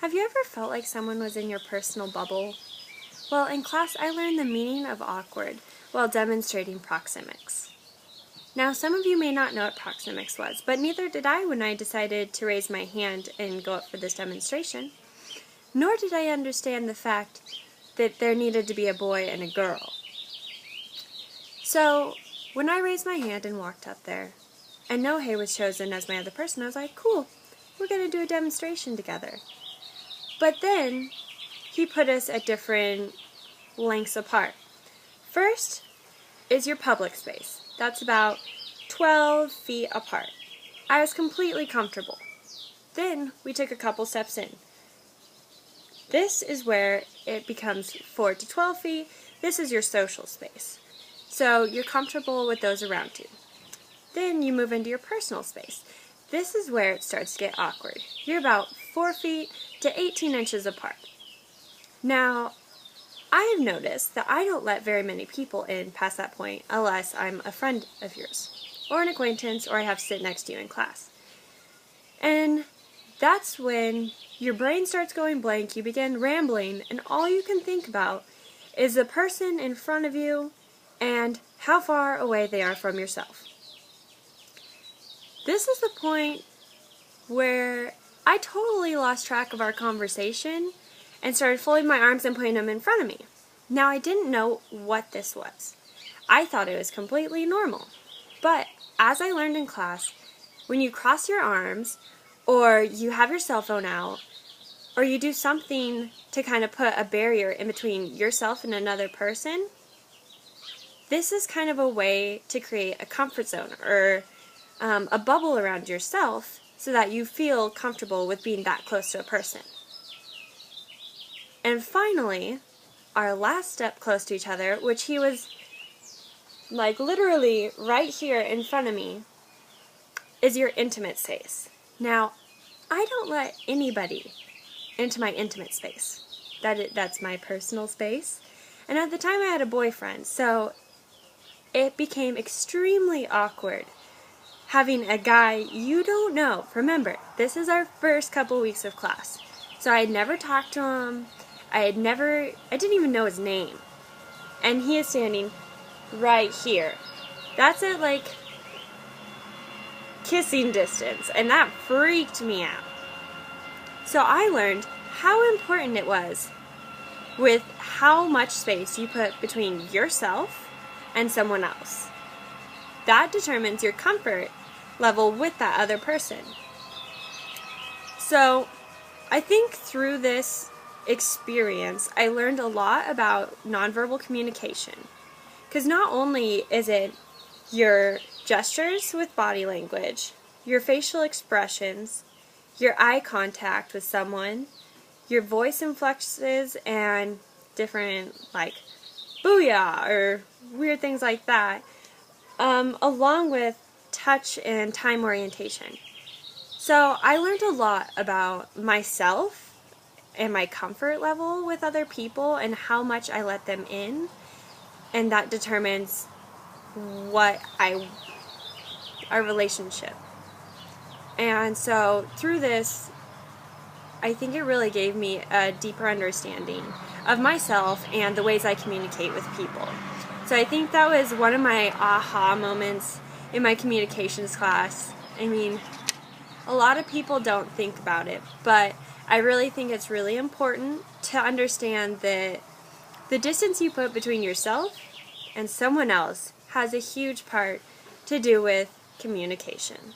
Have you ever felt like someone was in your personal bubble? Well, in class I learned the meaning of awkward while demonstrating proxemics. Now, some of you may not know what proxemics was, but neither did I when I decided to raise my hand and go up for this demonstration. Nor did I understand the fact that there needed to be a boy and a girl. So, when I raised my hand and walked up there, and Nohei was chosen as my other person, I was like, cool, we're going to do a demonstration together. But then, he put us at different lengths apart. First is your public space. That's about 12 feet apart. I was completely comfortable. Then, we took a couple steps in. This is where it becomes 4 to 12 feet. This is your social space. So, you're comfortable with those around you. Then, you move into your personal space. This is where it starts to get awkward. You're about 4 feet to 18 inches apart. Now, I have noticed that I don't let very many people in past that point unless I'm a friend of yours, or an acquaintance, or I have to sit next to you in class. And that's when your brain starts going blank, you begin rambling, and all you can think about is the person in front of you and how far away they are from yourself. This is the point where I totally lost track of our conversation and started folding my arms and putting them in front of me. Now, I didn't know what this was. I thought it was completely normal. But as I learned in class, when you cross your arms, or you have your cell phone out, or you do something to kind of put a barrier in between yourself and another person, this is kind of a way to create a comfort zone, or a bubble around yourself so that you feel comfortable with being that close to a person. And finally, our last step close to each other, which he was like literally right here in front of me, is your intimate space. Now, I don't let anybody into my intimate space. That's my personal space. And at the time I had a boyfriend, so it became extremely awkward having a guy you don't know. Remember, this is our first couple weeks of class. So I had never talked to him. I didn't even know his name. And he is standing right here. That's at like kissing distance. And that freaked me out. So I learned how important it was with how much space you put between yourself and someone else. That determines your comfort level with that other person. So I think through this experience, I learned a lot about nonverbal communication. Because not only is it your gestures with body language, your facial expressions, your eye contact with someone, your voice inflexes, and different, like, booyah, or weird things like that, along with touch and time orientation. So I learned a lot about myself and my comfort level with other people and how much I let them in, and that determines our relationship. And so through this, I think it really gave me a deeper understanding of myself and the ways I communicate with people. So I think that was one of my aha moments in my communications class. I mean, a lot of people don't think about it, but I really think it's really important to understand that the distance you put between yourself and someone else has a huge part to do with communication.